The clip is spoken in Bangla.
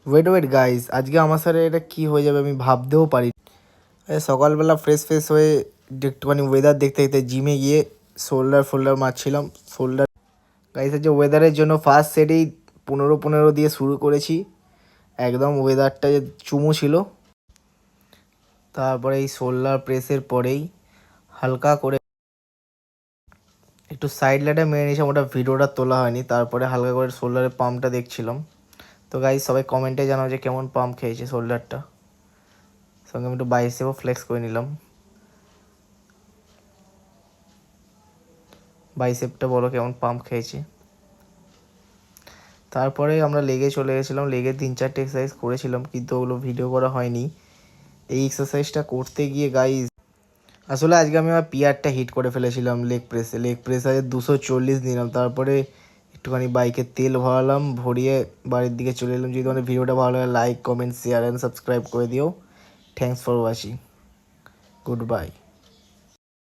ওয়েট গাইস, আজকে আমার সাথে এটা কি হয়ে যাবে আমি ভাবতেও পারি। সকালবেলা ফ্রেশ হয়ে একটুখানি ওয়েদার দেখতে দেখতে জিমে গিয়ে শোল্ডার মারছিলাম। গাইস যে ওয়েদারের জন্য ফার্স্ট সেটেই 15-15 দিয়ে শুরু করেছি। একদম ওয়েদারটা যে চুমু ছিল। তারপরে এই শোল্ডার প্রেসের পরেই হালকা করে একটু সাইড ল্যাটে মেরে নিয়েছিলাম, ওটা ভিডিওটা তোলা হয়নি। তারপরে হালকা করে শোল্ডারের পাম্পটা দেখছিলাম। তো গাইস সবাই কমেন্টে জানাও যে কেমন পাম্প খেয়েছে শোল্ডারটা। সঙ্গে আমি একটু বাইসেপও ফ্লেক্স করে নিলাম। বাইসেপটা বলো কেমন পাম্প খেয়েছে। তারপরে আমরা লেগে চলে গেছিলাম। লেগে 3-4টে এক্সারসাইজ করেছিলাম, কিন্তু ওগুলো ভিডিও করা হয়নি। এই এক্সারসাইজটা করতে গিয়ে গাইস আসলে আজকে আমি আমার পিআরটা হিট করে ফেলেছিলাম লেগ প্রেসে 240 নিলাম। তারপরে একটুখানি বাইকে তেল ভরালাম, ভরিয়ে বাড়ির দিকে চলে এলাম। যদি তোমাদের ভিডিওটা ভালো লাগে like comment share and subscribe করে দিও। Thanks for watching, good bye.